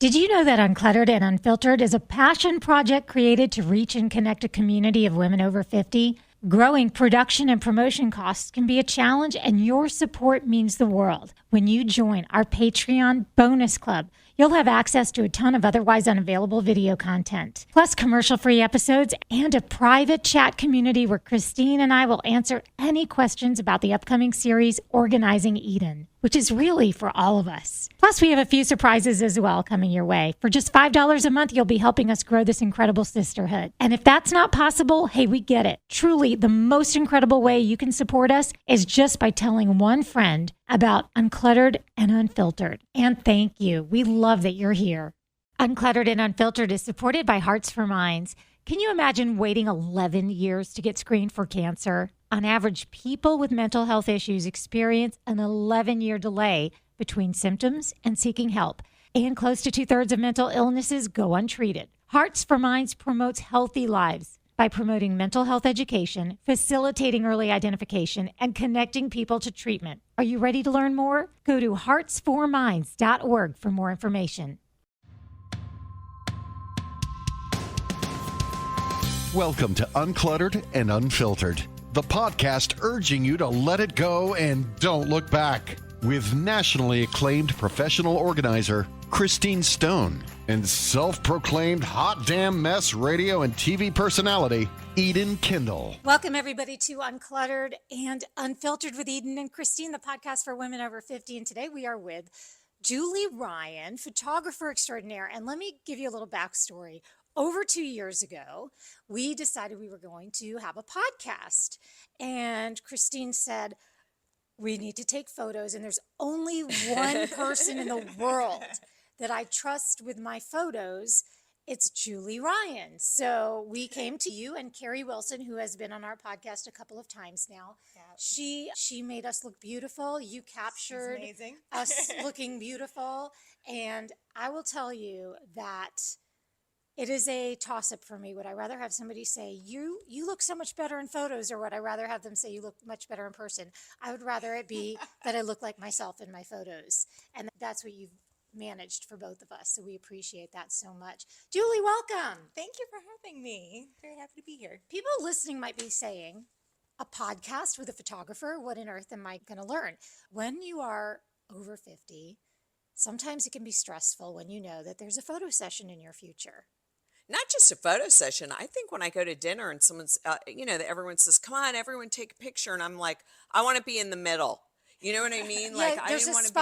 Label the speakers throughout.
Speaker 1: Did you know that Uncluttered and Unfiltered is a passion project created to reach and connect a community of women over 50? Growing production and promotion costs can be a challenge, and your support means the world. When you join our Patreon bonus club, you'll have access to a ton of otherwise unavailable video content, plus commercial-free episodes and a private chat community where Christine and I will answer any questions about the upcoming series, Organizing Eden, which is really for all of us. Plus, we have a few surprises as well coming your way. For just $5 a month, you'll be helping us grow this incredible sisterhood. And if that's not possible, hey, we get it. Truly, the most incredible way you can support us is just by telling one friend about Uncluttered and Unfiltered. And thank you. We love that you're here. Uncluttered and Unfiltered is supported by Hearts for Minds. Can you imagine waiting 11 years to get screened for cancer? On average, people with mental health issues experience an 11-year delay between symptoms and seeking help, and close to 2/3 of mental illnesses go untreated. Hearts for Minds promotes healthy lives by promoting mental health education, facilitating early identification, and connecting people to treatment. Are you ready to learn more? Go to heartsforminds.org for more information.
Speaker 2: Welcome to Uncluttered and Unfiltered, the podcast urging you to let it go and don't look back. With nationally acclaimed professional organizer Christine Stone and self-proclaimed hot damn mess radio and TV personality Eden Kendall.
Speaker 1: Welcome everybody to Uncluttered and Unfiltered with Eden and Christine, the podcast for women over 50. And today we are with Julie Ryan, photographer extraordinaire. And let me give you a little backstory. Over 2 years ago, we decided we were going to have a podcast. And Christine said, we need to take photos. And there's only one person in the world that I trust with my photos. It's Julie Ryan. So we came to you and Carrie Wilson, who has been on our podcast a couple of times now. Yeah. She made us look beautiful. You captured us looking beautiful. And I will tell you that it is a toss-up for me. Would I rather have somebody say, you look so much better in photos, or would I rather have them say you look much better in person? I would rather it be that I look like myself in my photos. And that's what you've managed for both of us. So we appreciate that so much. Julie, welcome.
Speaker 3: Thank you for having me. Very happy to be here.
Speaker 1: People listening might be saying, a podcast with a photographer, what on earth am I going to learn? When you are over 50, sometimes it can be stressful when you know that there's a photo session in your future.
Speaker 3: Not just a photo session. I think when I go to dinner and someone's, everyone says, come on, everyone take a picture. And I'm like, I want to be in the middle. You know what I mean?
Speaker 1: Like, I didn't want to be,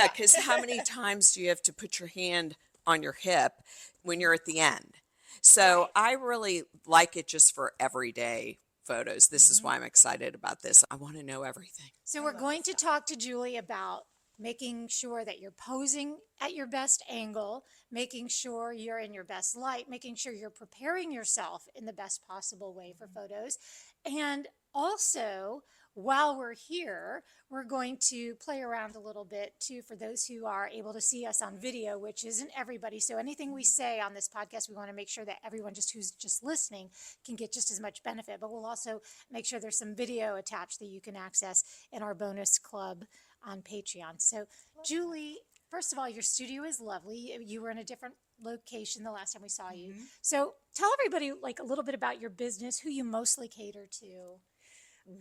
Speaker 3: because how many times do you have to put your hand on your hip when you're at the end? So I really like it just for everyday photos. This is why I'm excited about this. I want to know everything.
Speaker 1: So we're going to talk to Julie about making sure that you're posing at your best angle, making sure you're in your best light, making sure you're preparing yourself in the best possible way for photos. And also, while we're here, we're going to play around a little bit too for those who are able to see us on video, which isn't everybody. So anything we say on this podcast, we want to make sure that everyone who's just listening can get just as much benefit. But we'll also make sure there's some video attached that you can access in our bonus club on Patreon. So Julie, first of all, your studio is lovely. You were in a different location the last time we saw you. So tell everybody like a little bit about your business, who you mostly cater to.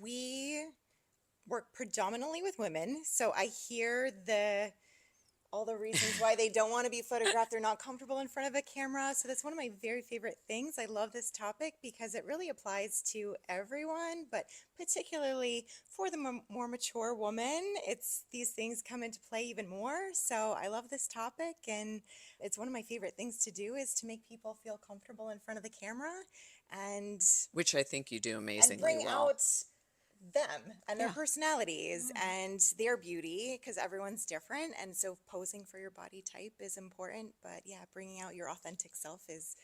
Speaker 4: We work predominantly with women, so I hear all the reasons why they don't want to be photographed. They're not comfortable in front of a camera. So that's one of my very favorite things. I love this topic because it really applies to everyone, but particularly for the more mature woman, these things come into play even more. So I love this topic, and it's one of my favorite things to do is to make people feel comfortable in front of the camera, and
Speaker 3: which I think you do amazingly
Speaker 4: bring
Speaker 3: well.
Speaker 4: out them and their personalities and their beauty, because everyone's different, and so posing for your body type is important, but bringing out your authentic self is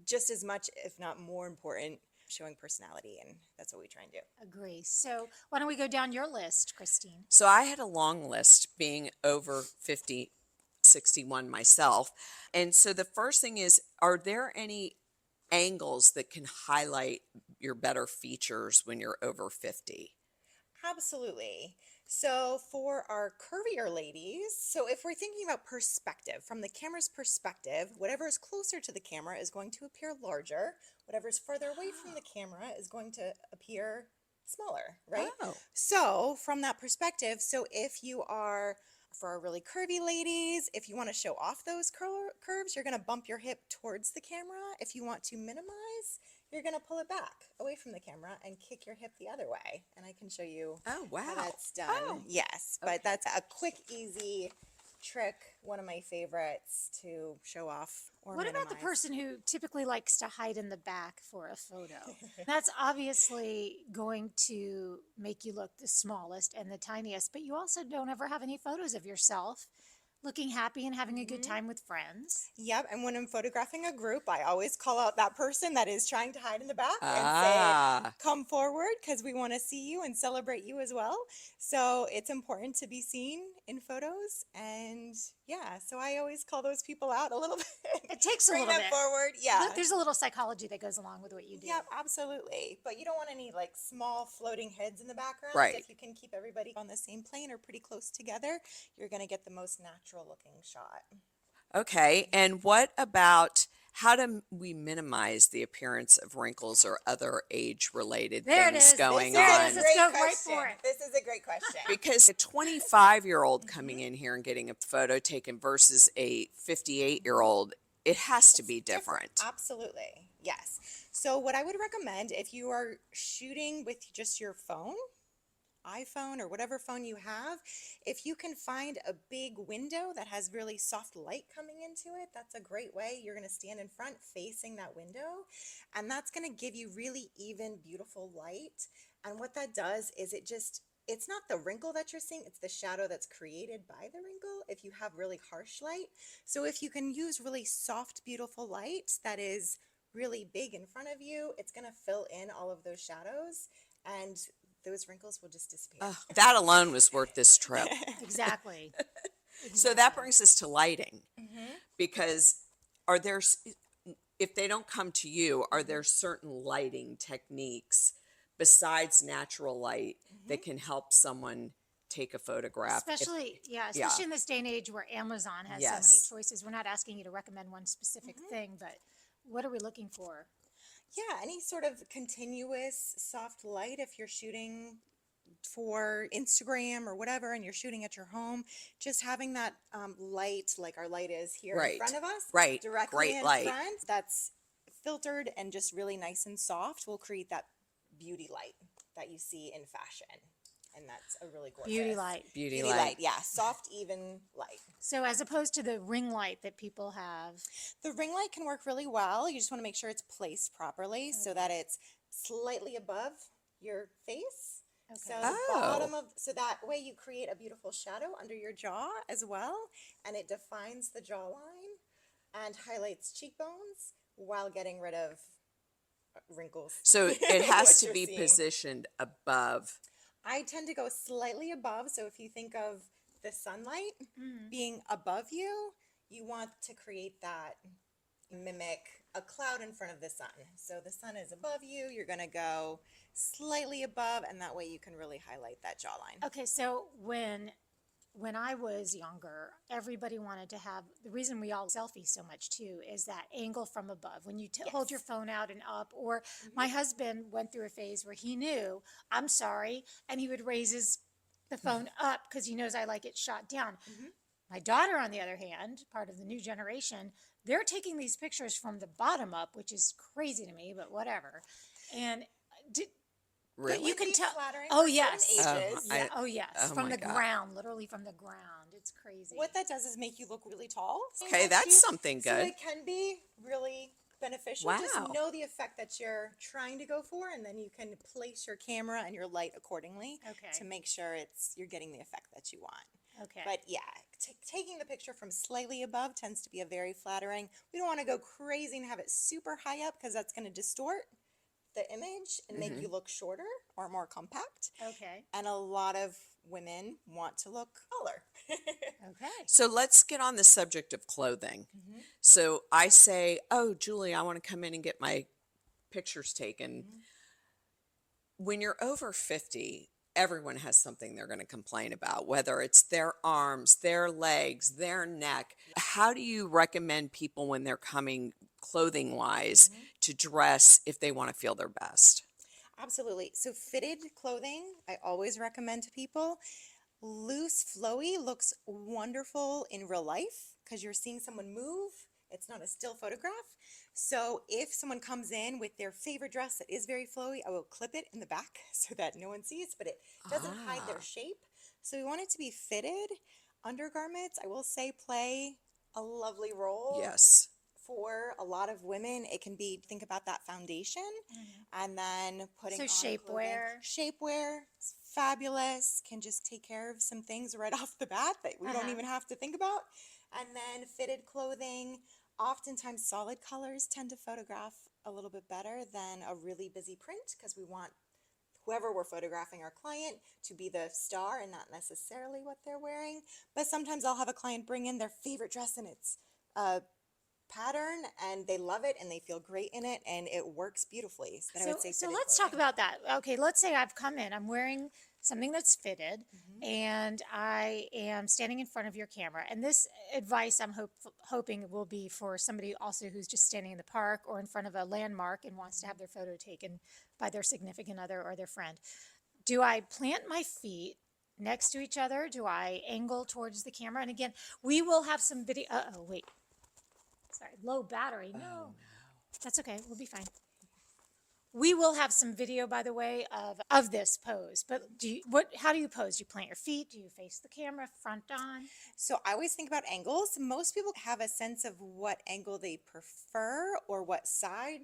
Speaker 4: just as much, if not more important, showing personality, and that's what we try and do.
Speaker 1: Agree. So why don't we go down your list, Christine?
Speaker 3: So I had a long list, being over 50, 61 myself, and so the first thing is, are there any angles that can highlight your better features when you're over 50?
Speaker 4: Absolutely. So for our curvier ladies, so if we're thinking about perspective, from the camera's perspective, whatever is closer to the camera is going to appear larger. Whatever is further away from the camera is going to appear smaller, right?
Speaker 3: Oh.
Speaker 4: So from that perspective, so if you are, for our really curvy ladies, if you want to show off those curves, you're going to bump your hip towards the camera. If you want to minimize, you're going to pull it back away from the camera and kick your hip the other way. And I can show you
Speaker 3: Oh, wow.
Speaker 4: how that's done.
Speaker 3: Oh.
Speaker 4: Yes, but that's a quick, easy trick, one of my favorites to show off or
Speaker 1: What about the
Speaker 4: minimize.
Speaker 1: person who typically likes to hide in the back for a photo? That's obviously going to make you look the smallest and the tiniest, but you also don't ever have any photos of yourself looking happy and having a good time with friends.
Speaker 4: Yep, and when I'm photographing a group, I always call out that person that is trying to hide in the back and
Speaker 3: Ah.
Speaker 4: say, come forward because we want to see you and celebrate you as well. So it's important to be seen in photos. And yeah, so I always call those people out a little bit.
Speaker 1: It takes a
Speaker 4: Bring
Speaker 1: little
Speaker 4: them
Speaker 1: bit.
Speaker 4: forward. Yeah.
Speaker 1: There's a little psychology that goes along with what you do.
Speaker 4: Yep, absolutely. But you don't want any like small floating heads in the background.
Speaker 3: Right.
Speaker 4: If you can keep everybody on the same plane or pretty close together, you're going to get the most natural looking shot.
Speaker 3: Okay. And what about how do we minimize the appearance of wrinkles or other age-related
Speaker 1: There it
Speaker 3: things
Speaker 1: is.
Speaker 3: going
Speaker 1: There it
Speaker 3: on?
Speaker 1: is. Let's go right for it.
Speaker 4: This is a great question.
Speaker 3: Because a 25-year-old coming in here and getting a photo taken versus a 58-year-old, it has to be different.
Speaker 4: Absolutely. Yes. So what I would recommend if you are shooting with just your phone, iPhone or whatever phone you have, if you can find a big window that has really soft light coming into it, that's a great way. You're going to stand in front facing that window, and that's going to give you really even, beautiful light. And what that does is it's not the wrinkle that you're seeing, it's the shadow that's created by the wrinkle if you have really harsh light. So if you can use really soft, beautiful light that is really big in front of you, it's going to fill in all of those shadows and those wrinkles will just disappear.
Speaker 3: Oh, that alone was worth this trip.
Speaker 1: Exactly.
Speaker 3: So that brings us to lighting, because if they don't come to you, are there certain lighting techniques besides natural light that can help someone take a photograph?
Speaker 1: Especially in this day and age where Amazon has so many choices. We're not asking you to recommend one specific thing, but what are we looking for?
Speaker 4: Yeah, any sort of continuous soft light if you're shooting for Instagram or whatever and you're shooting at your home, just having that light like our light is here in front of us, directly
Speaker 3: Great
Speaker 4: in
Speaker 3: light.
Speaker 4: front, that's filtered and just really nice and soft will create that beauty light that you see in fashion. And that's a really gorgeous
Speaker 1: Beauty light.
Speaker 3: Beauty light.
Speaker 4: Yeah, soft, even light.
Speaker 1: So as opposed to the ring light that people have.
Speaker 4: The ring light can work really well. You just want to make sure it's placed properly so that it's slightly above your face. So the bottom of, so that way you create a beautiful shadow under your jaw as well, and it defines the jawline and highlights cheekbones while getting rid of wrinkles.
Speaker 3: So it has
Speaker 4: What
Speaker 3: to
Speaker 4: you're
Speaker 3: be
Speaker 4: seeing.
Speaker 3: positioned above.
Speaker 4: I tend to go slightly above. So if you think of the sunlight being above you, you want to create that, mimic a cloud in front of the sun. So the sun is above you, you're going to go slightly above, and that way you can really highlight that jawline.
Speaker 1: Okay, so when I was younger, everybody wanted to have, the reason we all selfie so much too is that angle from above. When you hold your phone out and up, or my husband went through a phase where he knew, I'm sorry, and he would raise the phone up because he knows I like it shot down. My daughter, on the other hand, part of the new generation, they're taking these pictures from the bottom up, which is crazy to me, but whatever. And
Speaker 3: Really?
Speaker 1: you can
Speaker 4: Be
Speaker 1: tell.
Speaker 4: flattering
Speaker 1: Oh
Speaker 4: for
Speaker 1: yes.
Speaker 4: certain ages.
Speaker 1: Yes.
Speaker 3: Oh
Speaker 1: From
Speaker 3: my
Speaker 1: the
Speaker 3: God.
Speaker 1: ground, literally from the ground. It's crazy.
Speaker 4: What that does is make you look really tall.
Speaker 3: Okay, that's something
Speaker 4: So
Speaker 3: good.
Speaker 4: it can be really beneficial.
Speaker 3: Wow.
Speaker 4: Just know the effect that you're trying to go for, and then you can place your camera and your light accordingly to make sure you're getting the effect that you want.
Speaker 1: Okay.
Speaker 4: But yeah, taking the picture from slightly above tends to be a very flattering. We don't want to go crazy and have it super high up because that's going to distort the image and make you look shorter or more compact.
Speaker 1: Okay.
Speaker 4: And a lot of women want to look taller.
Speaker 1: Okay.
Speaker 3: So let's get on the subject of clothing. So I say, oh, Julie, I want to come in and get my pictures taken. When you're over 50, everyone has something they're going to complain about, whether it's their arms, their legs, their neck. How do you recommend people when they're coming clothing wise to dress if they want to feel their best?
Speaker 4: Absolutely. So fitted clothing, I always recommend to people. Loose, flowy looks wonderful in real life because you're seeing someone move. It's not a still photograph. So if someone comes in with their favorite dress that is very flowy, I will clip it in the back so that no one sees, but it doesn't hide their shape. So we want it to be fitted. Undergarments, I will say, play a lovely role.
Speaker 3: Yes.
Speaker 4: For a lot of women, it can be, think about that foundation and then putting
Speaker 1: So
Speaker 4: on
Speaker 1: shapewear.
Speaker 4: Shapewear is fabulous, can just take care of some things right off the bat that we don't even have to think about. And then fitted clothing, oftentimes solid colors tend to photograph a little bit better than a really busy print because we want whoever we're photographing, our client, to be the star and not necessarily what they're wearing. But sometimes I'll have a client bring in their favorite dress and it's pattern and they love it and they feel great in it and it works beautifully. So, I would say fitted
Speaker 1: let's
Speaker 4: clothing.
Speaker 1: talk about that. Okay, let's say I've come in, I'm wearing something that's fitted and I am standing in front of your camera. And this advice I'm hoping will be for somebody also who's just standing in the park or in front of a landmark and wants to have their photo taken by their significant other or their friend. Do I plant my feet next to each other? Do I angle towards the camera? And again, we will have some video. Wait. Sorry, low battery. No, that's okay. We'll be fine. We will have some video, by the way, of this pose. But how do you pose? Do you plant your feet? Do you face the camera front on?
Speaker 4: So I always think about angles. Most people have a sense of what angle they prefer or what side.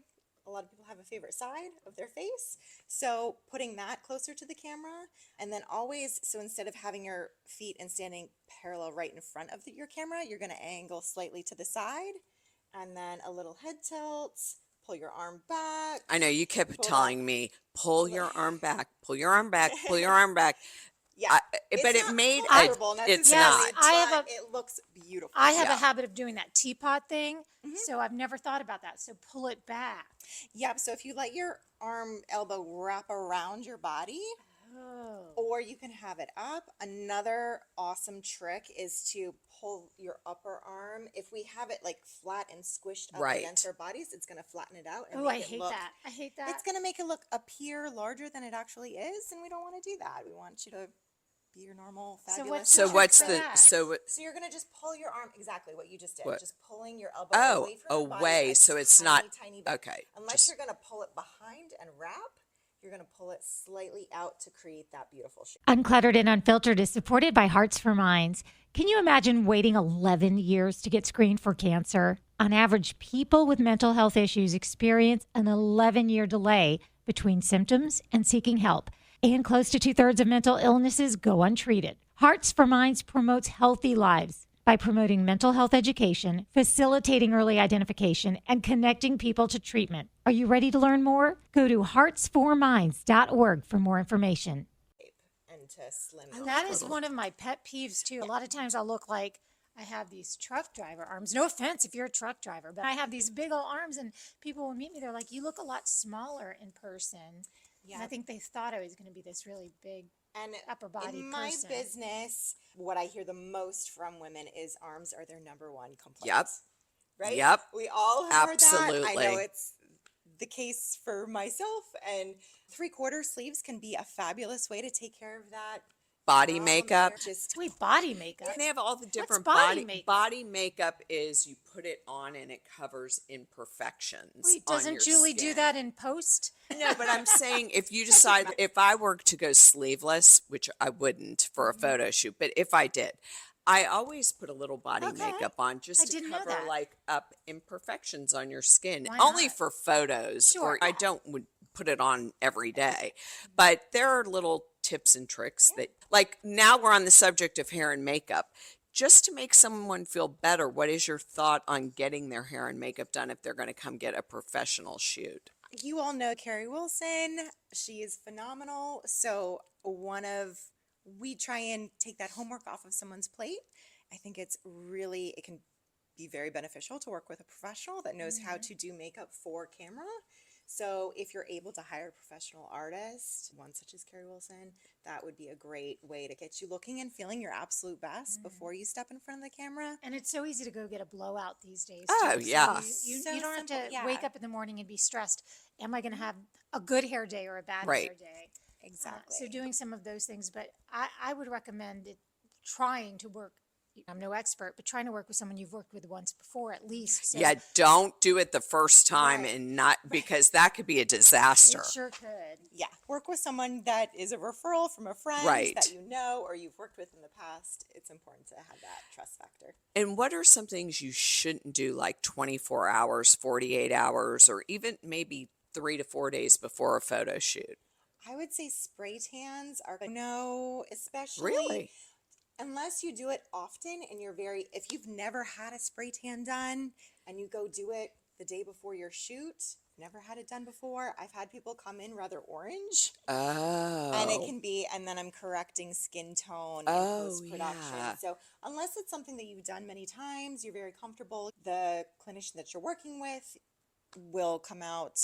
Speaker 4: A lot of people have a favorite side of their face. So putting that closer to the camera and then always, so instead of having your feet and standing parallel right in front of your camera, you're going to angle slightly to the side and then a little head tilt, pull your arm back.
Speaker 3: I know you kept telling me, pull your arm back, pull your arm back, pull your arm back.
Speaker 4: Yeah,
Speaker 3: but it made it's
Speaker 4: necessarily,
Speaker 3: not.
Speaker 4: but it looks beautiful.
Speaker 1: I have a habit of doing that teapot thing, so I've never thought about that. So pull it back.
Speaker 4: Yep. So if you let your arm elbow wrap around your body, or you can have it up. Another awesome trick is to pull your upper arm. If we have it like flat and squished up against our bodies, it's going to flatten it out. And
Speaker 1: I hate that. I hate that.
Speaker 4: It's going to make it appear larger than it actually is, and we don't want to do that. We want you to be your normal, fabulous.
Speaker 3: So
Speaker 4: you're going to just pull your arm, exactly what you just did.
Speaker 3: What?
Speaker 4: Just pulling your elbow away from your body.
Speaker 3: So it's
Speaker 4: tiny
Speaker 3: not,
Speaker 4: bit.
Speaker 3: okay.
Speaker 4: Unless you're going to pull it behind and wrap, you're going to pull it slightly out to create that beautiful shape.
Speaker 1: Uncluttered and Unfiltered is supported by Hearts for Minds. Can you imagine waiting 11 years to get screened for cancer? On average, people with mental health issues experience an 11-year delay between symptoms and seeking help. And close to 2/3 of mental illnesses go untreated. Hearts for Minds promotes healthy lives by promoting mental health education, facilitating early identification, and connecting people to treatment. Are you ready to learn more? Go to heartsforminds.org for more information.
Speaker 4: And to slim
Speaker 1: And that is one of my pet peeves, too. A lot of times I'll look like I have these truck driver arms. No offense if you're a truck driver, but I have these big old arms, and people will meet me. They're like, you look a lot smaller in person. Yeah. And I think they thought I was going to be this really big upper body
Speaker 4: in my
Speaker 1: person.
Speaker 4: Business, what I hear the most from women is arms are their number one complaint.
Speaker 3: Yep.
Speaker 4: Right?
Speaker 3: Yep.
Speaker 4: We all have
Speaker 3: Absolutely.
Speaker 4: heard that. I know it's the case for myself, and 3/4 sleeves can be a fabulous way to take care of that.
Speaker 3: Body makeup.
Speaker 1: Wait, body makeup?
Speaker 3: And they have all the different
Speaker 1: body makeup?
Speaker 3: Body makeup is you put it on and it covers imperfections.
Speaker 1: Wait, doesn't Julie do that in post?
Speaker 3: No, but I'm saying if you decide, if I were to go sleeveless, which I wouldn't for a photo shoot, but if I did, I always put a little body makeup on just to cover like up imperfections on your skin. Only for photos, or I don't would put it on every day. But there are little tips and tricks that, like, now we're on the subject of hair and makeup. Just to make someone feel better, what is your thought on getting their hair and makeup done if they're going to come get a professional shoot?
Speaker 4: You all know Carrie Wilson. She is phenomenal. So we try and take that homework off of someone's plate. I think it can be very beneficial to work with a professional that knows how to do makeup for camera. So if you're able to hire a professional artist, one such as Carrie Wilson, that would be a great way to get you looking and feeling your absolute best before you step in front of the camera.
Speaker 1: And it's so easy to go get a blowout these days.
Speaker 3: Oh,
Speaker 1: too. So
Speaker 3: yeah.
Speaker 1: You
Speaker 4: So
Speaker 1: don't have
Speaker 4: simple,
Speaker 1: to wake up in the morning and be stressed. Am I going to have a good hair day or a bad
Speaker 3: Right.
Speaker 1: hair day?
Speaker 4: Exactly.
Speaker 1: So doing some of those things, but I would recommend trying to work. I'm no expert, but trying to work with someone you've worked with once before at least. So
Speaker 3: Yeah, don't do it the first time
Speaker 1: Right.
Speaker 3: and not because that could be a disaster.
Speaker 1: it sure could.
Speaker 4: Yeah, work with someone that is a referral from a friend
Speaker 3: Right.
Speaker 4: that you know or you've worked with in the past. It's important to have that trust factor.
Speaker 3: And what are some things you shouldn't do, like 24 hours, 48 hours, or even maybe 3 to 4 days before a photo shoot?
Speaker 4: I would say spray tans are no, especially
Speaker 3: Really?
Speaker 4: unless you do it often and if you've never had a spray tan done and you go do it the day before your shoot, never had it done before. I've had people come in rather orange.
Speaker 3: Oh.
Speaker 4: And it can be, and then I'm correcting skin tone in
Speaker 3: Oh,
Speaker 4: post-production.
Speaker 3: yeah.
Speaker 4: So unless it's something that you've done many times, you're very comfortable, the clinician that you're working with will come out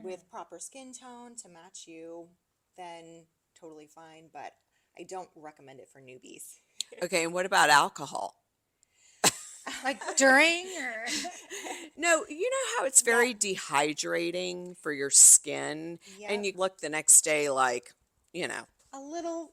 Speaker 4: with proper skin tone to match you, then totally fine. But I don't recommend it for newbies.
Speaker 3: Okay, and what about alcohol?
Speaker 1: Like during or
Speaker 3: No, you know how it's very dehydrating for your skin, and you look the next day like,
Speaker 4: A little,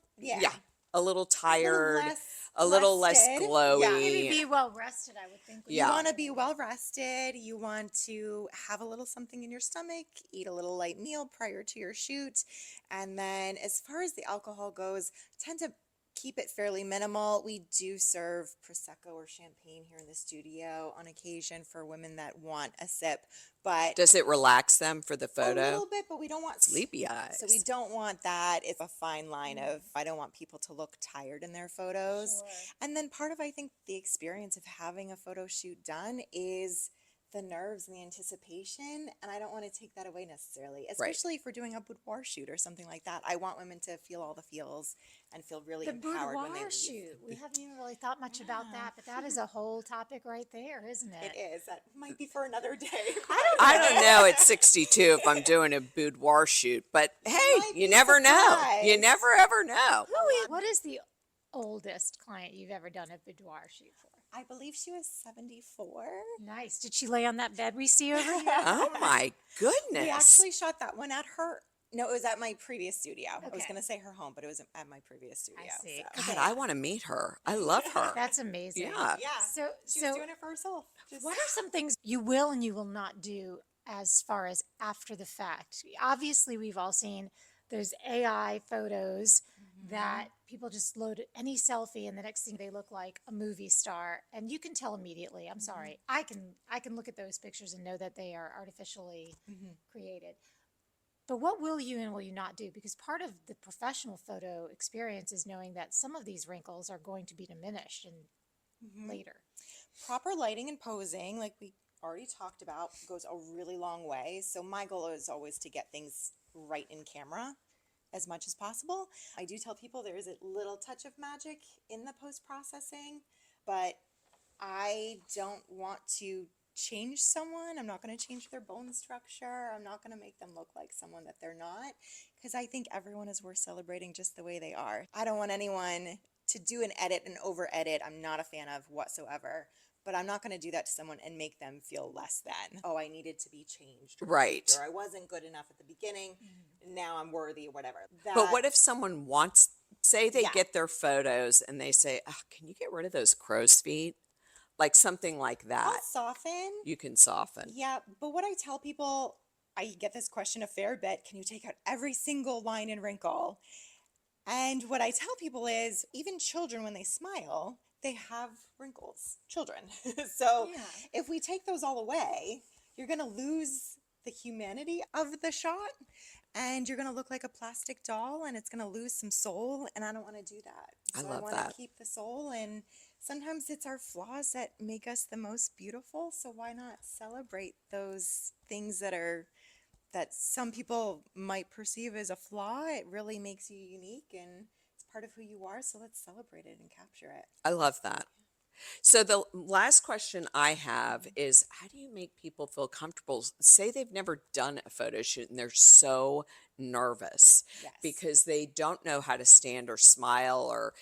Speaker 3: a little tired,
Speaker 4: less
Speaker 3: a little less
Speaker 4: rested. Yeah.
Speaker 3: glowy.
Speaker 1: maybe be well rested, I would think.
Speaker 3: Yeah.
Speaker 4: You want to be well rested. You want to have a little something in your stomach, eat a little light meal prior to your shoot. And then as far as the alcohol goes, tend to keep it fairly minimal. We do serve Prosecco or champagne here in the studio on occasion for women that want a sip, but
Speaker 3: Does it relax them for the
Speaker 4: a
Speaker 3: photo?
Speaker 4: little bit, but we don't want
Speaker 3: Sleepy eyes.
Speaker 4: So we don't want that. It's a fine line of I don't want people to look tired in their photos.
Speaker 1: Sure.
Speaker 4: And then part of I think the experience of having a photo shoot done is the nerves and the anticipation, and I don't want to take that away necessarily, especially if we're doing a boudoir shoot or something like that. I want women to feel all the feels and feel really
Speaker 1: The
Speaker 4: empowered when they
Speaker 1: boudoir
Speaker 4: leave.
Speaker 1: shoot. We haven't even really thought much about that, but that is a whole topic right there, isn't it?
Speaker 4: It is. That might be for another day.
Speaker 3: I don't know at 62 if I'm doing a boudoir shoot, but hey,
Speaker 4: might
Speaker 3: you
Speaker 4: be
Speaker 3: never know. You
Speaker 4: surprised.
Speaker 3: never ever know.
Speaker 1: What is the oldest client you've ever done a boudoir shoot for?
Speaker 4: I believe she was 74.
Speaker 1: Nice. Did she lay on that bed we see over here?
Speaker 3: Oh my
Speaker 4: We
Speaker 3: goodness.
Speaker 4: actually shot that one at her. No, it was at my previous studio. I was
Speaker 1: Okay.
Speaker 4: going to say her home, but it was at my previous studio.
Speaker 1: see.
Speaker 4: So.
Speaker 3: God, I want to meet her. I love her.
Speaker 1: That's amazing.
Speaker 3: Yeah.
Speaker 4: Yeah.
Speaker 1: So,
Speaker 4: She
Speaker 1: so
Speaker 4: was doing it for herself.
Speaker 1: what are some things you will and you will not do as far as after the fact? Obviously, we've all seen those AI photos that people just load any selfie and the next thing they look like a movie star, and you can tell immediately. I'm sorry, I can look at those pictures and know that they are artificially created. But what will you and will you not do? Because part of the professional photo experience is knowing that some of these wrinkles are going to be diminished and later.
Speaker 4: Proper lighting and posing, like we already talked about, goes a really long way. So my goal is always to get things right in camera as much as possible. I do tell people there is a little touch of magic in the post-processing, but I don't want to change someone. I'm not going to change their bone structure. I'm not going to make them look like someone that they're not, because I think everyone is worth celebrating just the way they are. I don't want anyone to do an edit and over edit. I'm not a fan of whatsoever. But I'm not going to do that to someone and make them feel less than. Oh, I needed to be changed.
Speaker 3: Right.
Speaker 4: Or I wasn't good enough at the beginning. Now I'm worthy or whatever.
Speaker 3: But what if someone wants, say they
Speaker 4: Yeah.
Speaker 3: get their photos and they say, oh, can you get rid of those crow's feet? Like something like
Speaker 4: I'll
Speaker 3: that.
Speaker 4: soften.
Speaker 3: You can soften.
Speaker 4: Yeah, but what I tell people, I get this question a fair bit. Can you take out every single line and wrinkle? And what I tell people is, even children, when they smile, they have wrinkles. Children. So
Speaker 1: Yeah.
Speaker 4: if we take those all away, you're going to lose the humanity of the shot, and you're going to look like a plastic doll, and it's going to lose some soul, and I don't want to do that.
Speaker 3: I
Speaker 4: So
Speaker 3: love
Speaker 4: I want
Speaker 3: that.
Speaker 4: to keep the soul, and sometimes it's our flaws that make us the most beautiful, so why not celebrate those things that some people might perceive as a flaw? It really makes you unique, and it's part of who you are, so let's celebrate it and capture it.
Speaker 3: I love that. So the last question I have is, how do you make people feel comfortable? Say they've never done a photo shoot and they're so nervous
Speaker 4: Yes.
Speaker 3: because they don't know how to stand or smile, or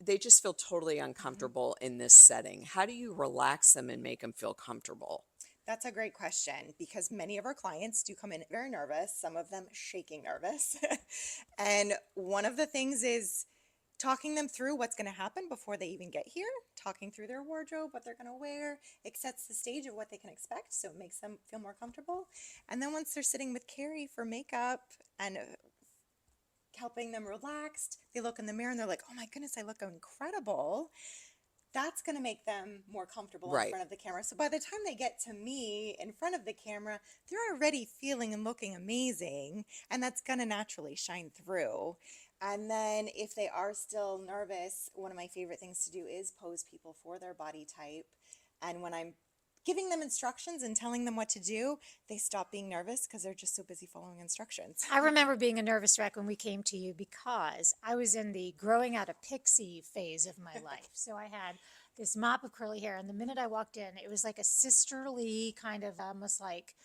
Speaker 3: they just feel totally uncomfortable in this setting. How do you relax them and make them feel comfortable?
Speaker 4: That's a great question because many of our clients do come in very nervous, some of them shaking nervous. And one of the things is talking them through what's going to happen before they even get here, talking through their wardrobe, what they're going to wear. It sets the stage of what they can expect, so it makes them feel more comfortable. And then once they're sitting with Carrie for makeup and helping them relaxed, they look in the mirror and they're like, oh my goodness, I look incredible. That's going to make them more comfortable in
Speaker 3: Right.
Speaker 4: front of the camera. So by the time they get to me in front of the camera, they're already feeling and looking amazing. And that's going to naturally shine through. And then if they are still nervous, one of my favorite things to do is pose people for their body type. And when I'm giving them instructions and telling them what to do, they stop being nervous because they're just so busy following instructions.
Speaker 1: I remember being a nervous wreck when we came to you because I was in the growing out a pixie phase of my life. So I had this mop of curly hair, and the minute I walked in, it was like a sisterly kind of almost like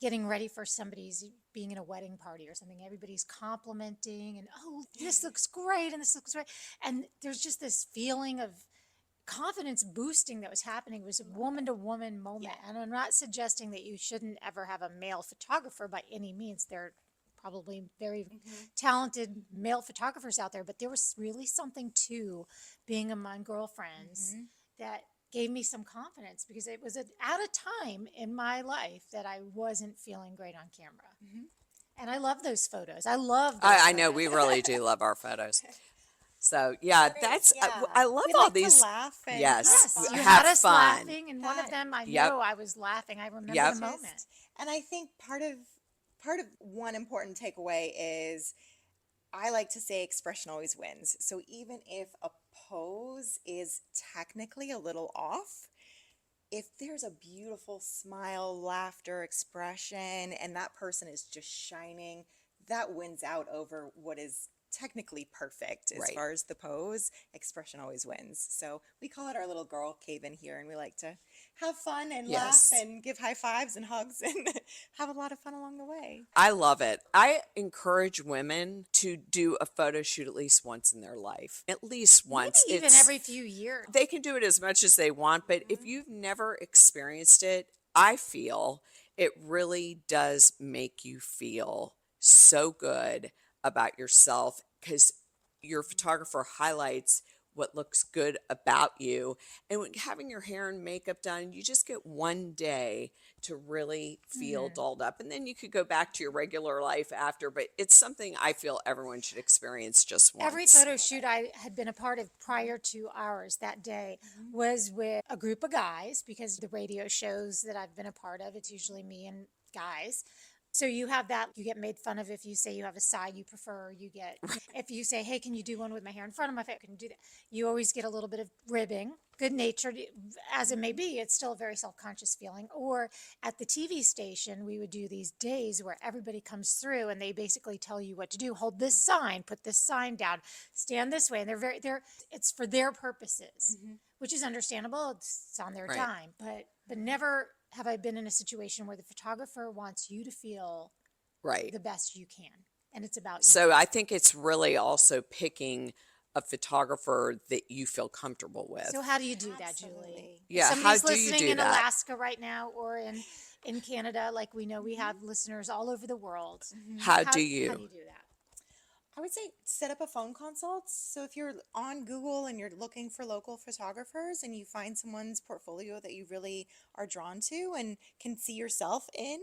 Speaker 1: getting ready for somebody's being in a wedding party or something. Everybody's complimenting and, oh, this looks great and this looks great. And there's just this feeling of confidence boosting that was happening. It was a woman to woman moment. And I'm not suggesting that you shouldn't ever have a male photographer by any means. There are probably very talented male photographers out there, but there was really something to being among girlfriends that gave me some confidence because it was at a time in my life that I wasn't feeling great on camera. And I love those photos. I love those
Speaker 3: I know
Speaker 1: photos.
Speaker 3: we really do love our photos. So yeah, that's
Speaker 4: Yeah.
Speaker 3: I love
Speaker 4: We
Speaker 3: all
Speaker 4: like to
Speaker 3: these.
Speaker 4: laugh and
Speaker 3: Yes,
Speaker 1: Yes, you
Speaker 3: have
Speaker 1: had us
Speaker 3: fun.
Speaker 1: laughing, and one of
Speaker 4: That-
Speaker 1: them, I
Speaker 3: Yep.
Speaker 1: know I was laughing. I remember
Speaker 3: Yep.
Speaker 1: the moment.
Speaker 4: And I think part of one important takeaway is I like to say expression always wins. So even if a pose is technically a little off, if there's a beautiful smile, laughter, expression, and that person is just shining, that wins out over what is technically perfect as
Speaker 3: Right.
Speaker 4: far as the pose. Expression always wins. So we call it our little girl cave in here, and we like to have fun and
Speaker 3: Yes.
Speaker 4: laugh and give high fives and hugs and have a lot of fun along the way.
Speaker 3: I love it. I encourage women to do a photo shoot at least once in their life. At least once.
Speaker 1: Maybe even
Speaker 3: It's-
Speaker 1: every few years.
Speaker 3: They can do it as much as they want, but if you've never experienced it, I feel it really does make you feel so good about yourself because your photographer highlights what looks good about you. And when having your hair and makeup done, you just get one day to really feel dolled up. And then you could go back to your regular life after, but it's something I feel everyone should experience just once.
Speaker 1: Every photo shoot I had been a part of prior to ours that day was with a group of guys because the radio shows that I've been a part of, it's usually me and guys. So you have that, you get made fun of if you say you have a side you prefer, you get, if you say, hey, can you do one with my hair in front of my face, can you do that? You always get a little bit of ribbing, good natured as it may be, it's still a very self-conscious feeling. Or at the TV station, we would do these days where everybody comes through and they basically tell you what to do. Hold this sign, put this sign down, stand this way. And it's for their purposes, which is understandable. It's on their
Speaker 3: Right.
Speaker 1: time, but never have I been in a situation where the photographer wants you to feel
Speaker 3: Right.
Speaker 1: the best you can. And it's about you.
Speaker 3: So I think it's really also picking a photographer that you feel comfortable with.
Speaker 1: So how do you do that, Julie?
Speaker 4: Absolutely.
Speaker 1: If
Speaker 3: Yeah, how
Speaker 1: somebody's
Speaker 3: do you
Speaker 1: listening
Speaker 3: do
Speaker 1: in
Speaker 3: that?
Speaker 1: Alaska right now or in Canada, like we know we have listeners all over the world.
Speaker 3: How do you?
Speaker 1: How do you do that?
Speaker 4: I would say set up a phone consult. So if you're on Google and you're looking for local photographers and you find someone's portfolio that you really are drawn to and can see yourself in,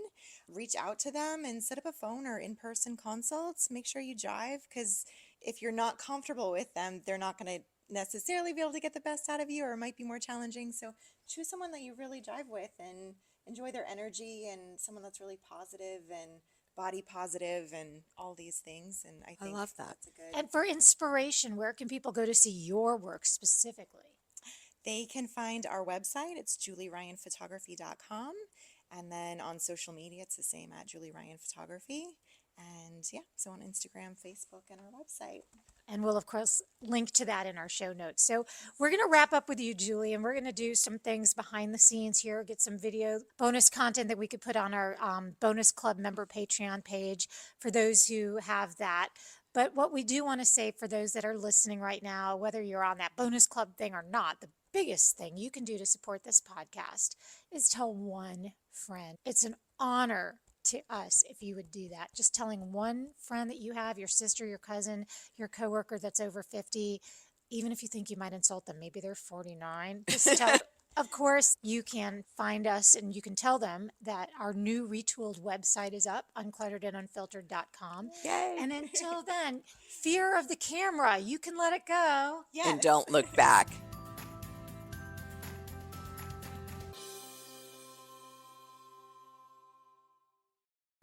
Speaker 4: reach out to them and set up a phone or in-person consults. Make sure you jive because if you're not comfortable with them, they're not going to necessarily be able to get the best out of you or it might be more challenging. So choose someone that you really jive with and enjoy their energy and someone that's really positive and body positive and all these things. And I think
Speaker 3: love that.
Speaker 4: that's a good.
Speaker 1: And for inspiration, where can people go to see your work specifically?
Speaker 4: They can find our website. It's julieryanphotography.com. And then on social media, it's the same at Julie Ryan Photography. And yeah, so on Instagram, Facebook, and our website.
Speaker 1: And we'll, of course, link to that in our show notes. So we're going to wrap up with you, Julie, and we're going to do some things behind the scenes here, get some video bonus content that we could put on our bonus club member Patreon page for those who have that. But what we do want to say for those that are listening right now, whether you're on that bonus club thing or not, the biggest thing you can do to support this podcast is tell one friend. It's an honor to us if you would do that. Just telling one friend that you have, your sister, your cousin, your coworker that's over 50, even if you think you might insult them, maybe they're 49, just tell. Of course, you can find us and you can tell them that our new retooled website is up, unclutteredandunfiltered.com.
Speaker 3: Yay.
Speaker 1: And until then, fear of the camera, you can let it go.
Speaker 4: Yes.
Speaker 3: And don't look back.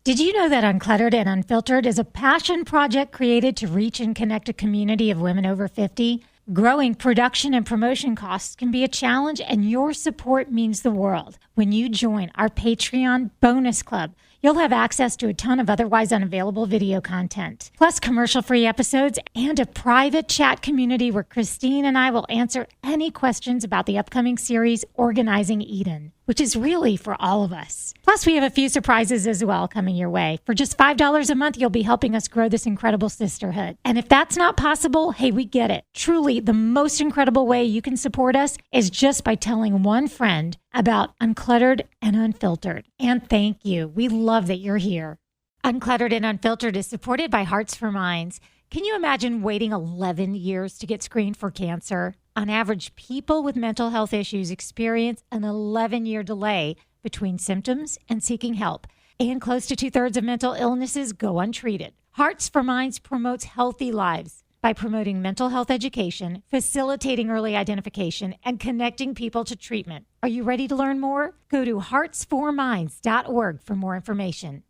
Speaker 1: Did you know that Uncluttered and Unfiltered is a passion project created to reach and connect a community of women over 50? Growing production and promotion costs can be a challenge, and your support means the world. When you join our Patreon bonus club, you'll have access to a ton of otherwise unavailable video content, plus commercial-free episodes and a private chat community where Christine and I will answer any questions about the upcoming series, Organizing Eden, which is really for all of us. Plus, we have a few surprises as well coming your way. For just $5 a month, you'll be helping us grow this incredible sisterhood. And if that's not possible, hey, we get it. Truly, the most incredible way you can support us is just by telling one friend about Uncluttered and Unfiltered. And thank you. We love that you're here. Uncluttered and Unfiltered is supported by Hearts for Minds. Can you imagine waiting 11 years to get screened for cancer? On average, people with mental health issues experience an 11-year delay between symptoms and seeking help, and close to 2/3 of mental illnesses go untreated. Hearts for Minds promotes healthy lives by promoting mental health education, facilitating early identification, and connecting people to treatment. Are you ready to learn more? Go to heartsforminds.org for more information.